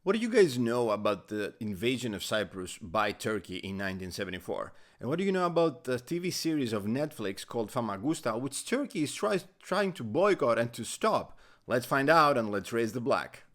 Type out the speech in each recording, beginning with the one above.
What do you guys know about the invasion of Cyprus by Turkey in 1974? And what do you know about the TV series of Netflix called Famagusta, which Turkey is trying to boycott and to stop? Let's find out and let's raise the black.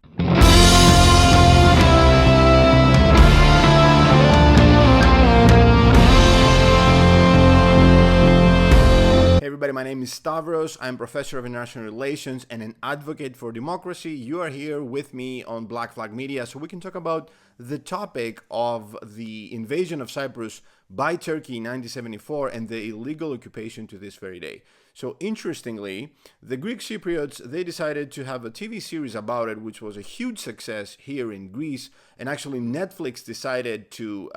Hey everybody, my name is Stavros. I'm professor of international relations and an advocate for democracy. You are here with me on Black Flag Media so we can talk about the topic of the invasion of Cyprus by Turkey in 1974 and the illegal occupation to this very day. So interestingly, the Greek Cypriots, they decided to have a TV series about it, which was a huge success here in Greece. And actually Netflix decided to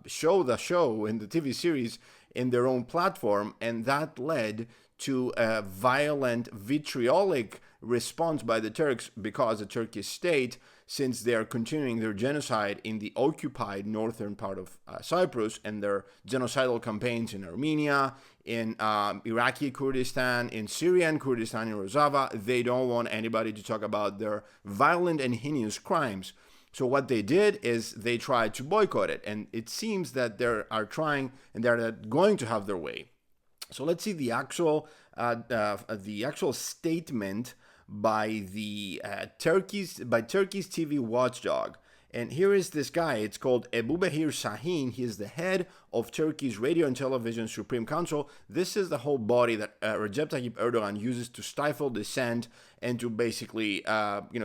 show the show in the TV series in their own platform, and that led to a violent, vitriolic response by the Turks because the Turkish state, since they are continuing their genocide in the occupied northern part of Cyprus and their genocidal campaigns in Armenia, in Iraqi Kurdistan, in Syrian Kurdistan, in Rojava, they don't want anybody to talk about their violent and heinous crimes. So what they did is they tried to boycott it, and it seems that they are trying and they're going to have their way. So let's see the actual statement by Turkey's TV watchdog. And here is this guy. It's called Ebu Behir Şahin. He is the head of Turkey's Radio and Television Supreme Council. This is the whole body that Recep Tayyip Erdogan uses to stifle dissent and to basically,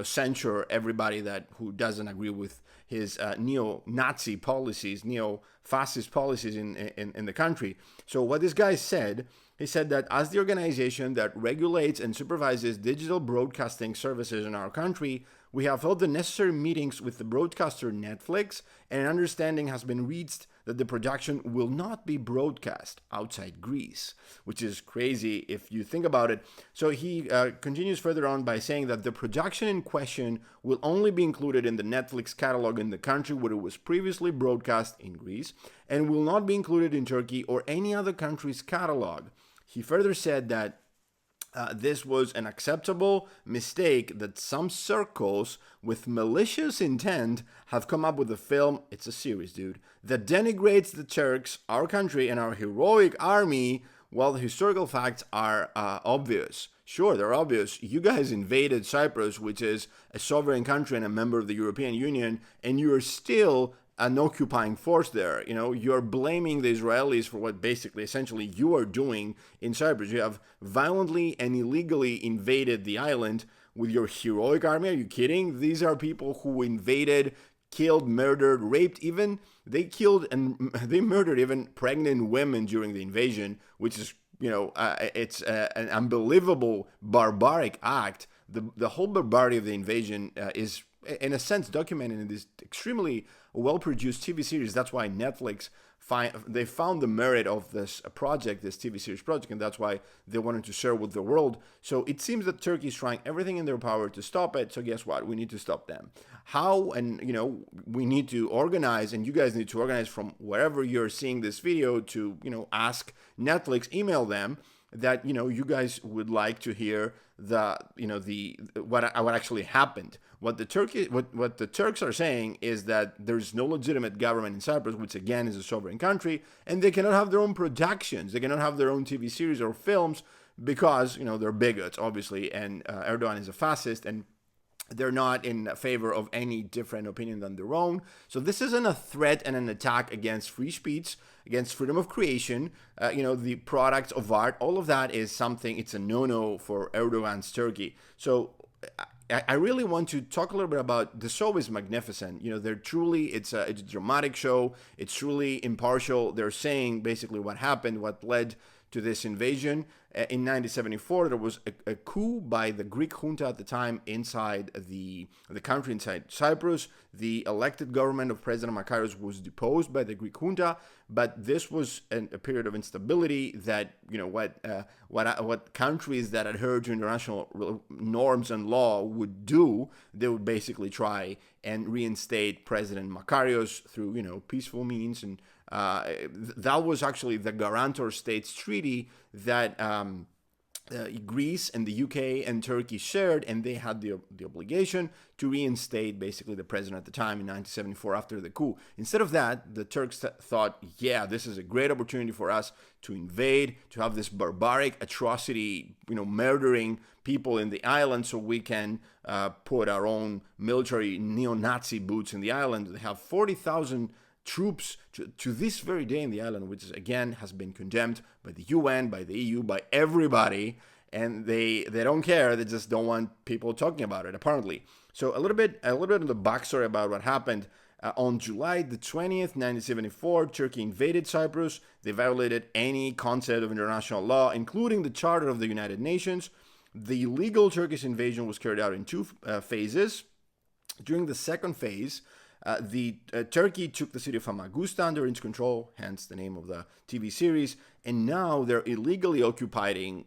censure everybody who doesn't agree with his neo-Nazi policies, neo-fascist policies in the country. So what this guy said, he said that as the organization that regulates and supervises digital broadcasting services in our country, we have held the necessary meetings with the broadcaster Netflix, and an understanding has been reached that the production will not be broadcast outside Greece, which is crazy if you think about it. So he continues further on by saying that the production in question will only be included in the Netflix catalog in the country where it was previously broadcast in Greece, and will not be included in Turkey or any other country's catalog. He further said that this was an acceptable mistake that some circles with malicious intent have come up with a film, it's a series, dude, that denigrates the Turks, our country, and our heroic army, while the historical facts are obvious. Sure, they're obvious. You guys invaded Cyprus, which is a sovereign country and a member of the European Union, and you are still an occupying force there. You're blaming the Israelis for what essentially you are doing in Cyprus. You have violently and illegally invaded the island with your heroic army. Are you kidding? These are people who invaded, killed, murdered, raped, they killed and they murdered even pregnant women during the invasion, which is, it's an unbelievable barbaric act. The whole barbarity of the invasion is, in a sense, documented in this extremely well-produced TV series. That's why Netflix they found the merit of this project, this TV series project, and that's why they wanted to share with the world. So it seems that Turkey is trying everything in their power to stop it. So guess what? We need to stop them. How? And we need to organize, and you guys need to organize from wherever you're seeing this video to ask Netflix, email them that you guys would like to hear what actually happened. What the Turks are saying is that there's no legitimate government in Cyprus, which again is a sovereign country, and they cannot have their own productions. They cannot have their own TV series or films because they're bigots, obviously, and Erdogan is a fascist, and they're not in favor of any different opinion than their own. So this isn't a threat and an attack against free speech, against freedom of creation, the products of art. All of that is something, it's a no-no for Erdogan's Turkey. So I really want to talk a little bit about the show is magnificent. It's a dramatic show. It's truly impartial. They're saying basically what happened, what led to this invasion. In 1974, there was a coup by the Greek junta at the time inside the country, inside Cyprus. The elected government of President Makarios was deposed by the Greek junta, but this was a period of instability that, what countries that adhere to international norms and law would do, they would basically try and reinstate President Makarios through, peaceful means. And that was actually the guarantor states treaty that Greece and the UK and Turkey shared, and they had the obligation to reinstate basically the president at the time in 1974 after the coup. Instead of that, the Turks thought, yeah, this is a great opportunity for us to invade, to have this barbaric atrocity, murdering people in the island, so we can put our own military neo-Nazi boots in the island. They have 40,000 troops to this very day in the island, which again has been condemned by the UN, by the EU, by everybody, and they don't care. They just don't want people talking about it, apparently. So a little bit of the backstory about what happened. On July the 20th, 1974, Turkey invaded Cyprus. They violated any concept of international law, including the Charter of the United Nations. The illegal Turkish invasion was carried out in two phases. During the second phase, Turkey took the city of Famagusta under its control, hence the name of the TV series, and now they're illegally occupying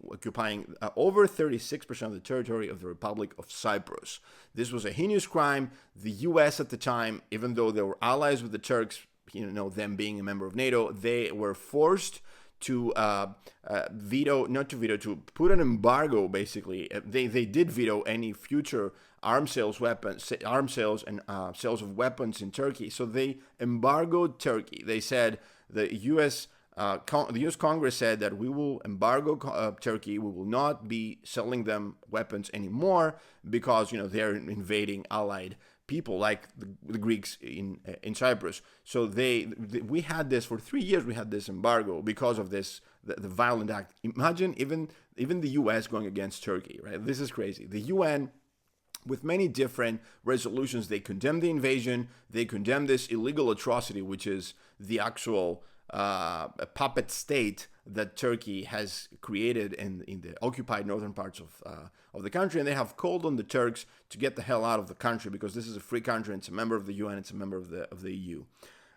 over 36% of the territory of the Republic of Cyprus. This was a heinous crime. The U.S. at the time, even though they were allies with the Turks, them being a member of NATO, they were forced to to put an embargo, basically. They did veto any future arms sales and sales of weapons in Turkey. So they embargoed Turkey. They said the U.S. Congress said that we will embargo Turkey. We will not be selling them weapons anymore because they're invading allied people like the Greeks in Cyprus. So we had this for 3 years. We had this embargo because of this the violent act. Imagine even the U.S. going against Turkey, right? This is crazy. The UN, with many different resolutions, they condemn the invasion. They condemn this illegal atrocity, which is the actual puppet state that Turkey has created in the occupied northern parts of the country, and they have called on the Turks to get the hell out of the country because this is a free country. And it's a member of the UN. It's a member of the EU.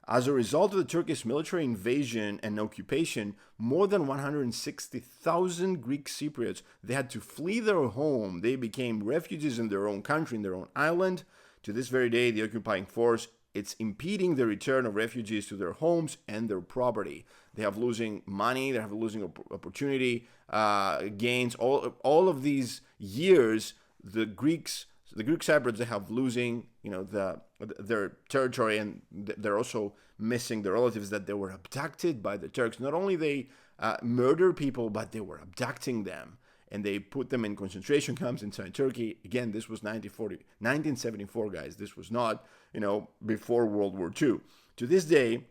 As a result of the Turkish military invasion and occupation, more than 160,000 Greek Cypriots, they had to flee their home. They became refugees in their own country, in their own island. To this very day, the occupying force, it's impeding the return of refugees to their homes and their property. They have losing money, they have losing opportunity gains. All of these years, the Greek Cypriots, they have losing, their territory, and they're also missing the relatives that they were abducted by the Turks. Not only they murder people, but they were abducting them, and they put them in concentration camps inside Turkey. Again, this was 1974, guys. This was not, before World War II. To this day,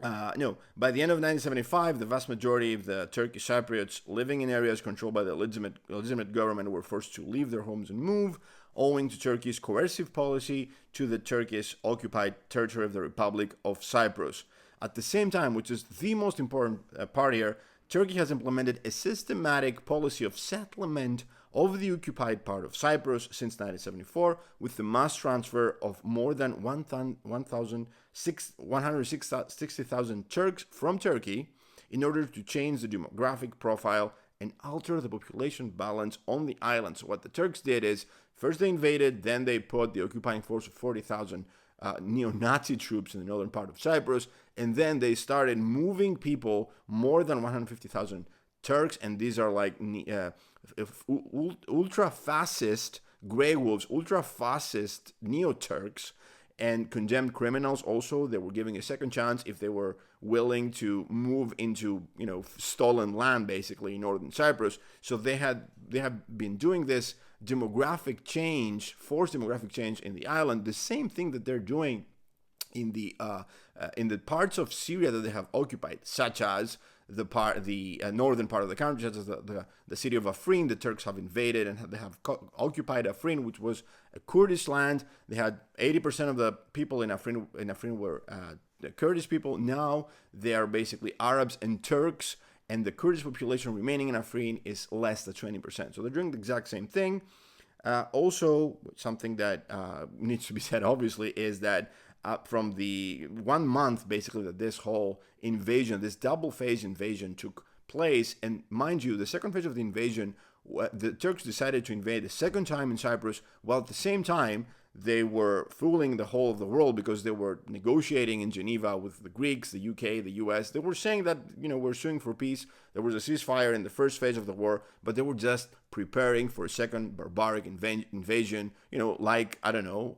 by the end of 1975, the vast majority of the Turkish Cypriots living in areas controlled by the legitimate government were forced to leave their homes and move, owing to Turkey's coercive policy to the Turkish occupied territory of the Republic of Cyprus. At the same time, which is the most important part here, Turkey has implemented a systematic policy of settlement of the occupied part of Cyprus since 1974, with the mass transfer of more than 160,000 Turks from Turkey in order to change the demographic profile and alter the population balance on the island. So what the Turks did is, first they invaded, then they put the occupying force of 40,000 neo-Nazi troops in the northern part of Cyprus, and then they started moving people, more than 150,000 Turks, and these are like ultra-fascist grey wolves, ultra-fascist neo-Turks, and condemned criminals also. They were giving a second chance if they were willing to move into, stolen land, basically, in northern Cyprus. So they have been doing this forced demographic change in the island, the same thing that they're doing in the parts of Syria that they have occupied, such as the northern part of the country, such as the city of Afrin. The Turks have invaded and they have occupied Afrin, which was a Kurdish land. They had 80% of the people in Afrin were the Kurdish people. Now they are basically Arabs and Turks, and the Kurdish population remaining in Afrin is less than 20%. So they're doing the exact same thing. Also, something that needs to be said, obviously, is that from the 1 month, basically, that this whole invasion, this double-phase invasion took place, and mind you, the second phase of the invasion, the Turks decided to invade the second time in Cyprus, while at the same time, they were fooling the whole of the world because they were negotiating in Geneva with the Greeks, the UK, the US. They were saying that, we're suing for peace. There was a ceasefire in the first phase of the war, but they were just preparing for a second barbaric invasion. Like, I don't know,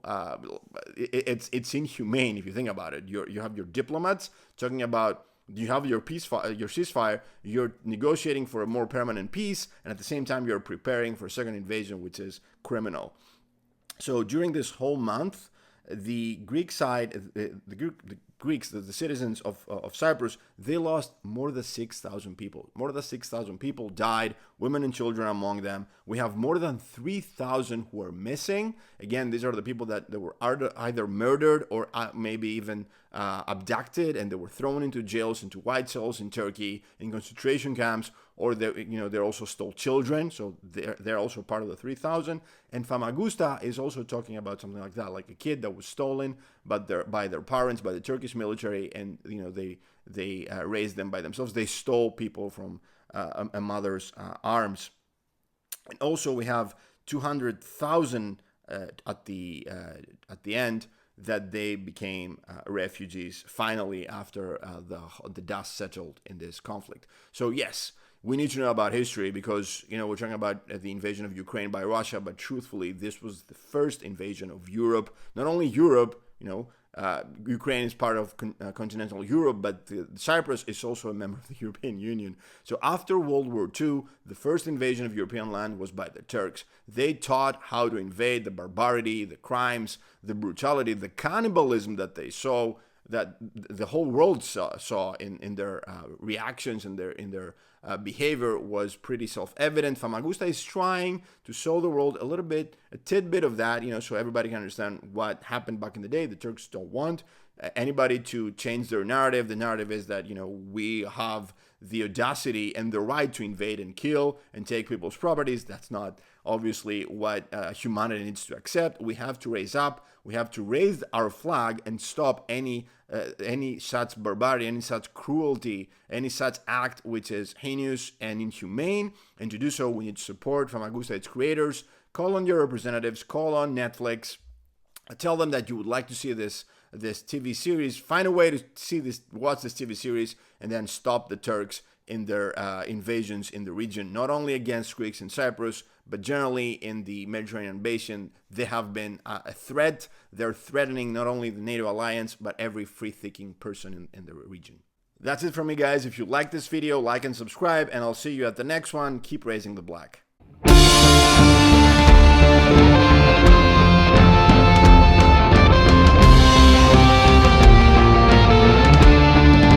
it's inhumane if you think about it. You have your diplomats talking about, you have your ceasefire, you're negotiating for a more permanent peace, and at the same time you're preparing for a second invasion, which is criminal. So during this whole month, the Greek side, the Greeks, the citizens of Cyprus, they lost more than 6,000 people. More than 6,000 people died, women and children among them. We have more than 3,000 who are missing. Again, these are the people that were either murdered or maybe even abducted, and they were thrown into jails, into white cells in Turkey, in concentration camps, or they also stole children, so they're also part of the 3,000. And Famagusta is also talking about something like that, like a kid that was stolen, but by their parents, by the Turkish military, and they raised them by themselves. They stole people from a mother's arms. And also we have 200,000 at the end that they became refugees finally after the dust settled in this conflict. So yes, we need to know about history because, we're talking about the invasion of Ukraine by Russia, but truthfully, this was the first invasion of Europe. Not only Europe, Ukraine is part of continental Europe, but Cyprus is also a member of the European Union. So after World War II, the first invasion of European land was by the Turks. They taught how to invade, the barbarity, the crimes, the brutality, the cannibalism that they saw, that the whole world saw in their reactions and in their behavior was pretty self-evident. Famagusta is trying to show the world a tidbit of that, so everybody can understand what happened back in the day. The Turks don't want anybody to change their narrative. The narrative is that, we have the audacity and the right to invade and kill and take people's properties. That's not obviously what humanity needs to accept. We have to raise up. We have to raise our flag and stop any such barbarity, any such cruelty, any such act which is heinous and inhumane. And to do so, we need to support Famagusta, its creators. Call on your representatives. Call on Netflix. Tell them that you would like to see this TV series. Find a way to watch this TV series, and then stop the Turks in their invasions in the region, not only against Greeks in Cyprus, but generally in the Mediterranean basin. They have been a threat. They're threatening not only the NATO alliance, but every free-thinking person in the region. That's it from me, guys. If you like this video, like and subscribe, and I'll see you at the next one. Keep raising the black.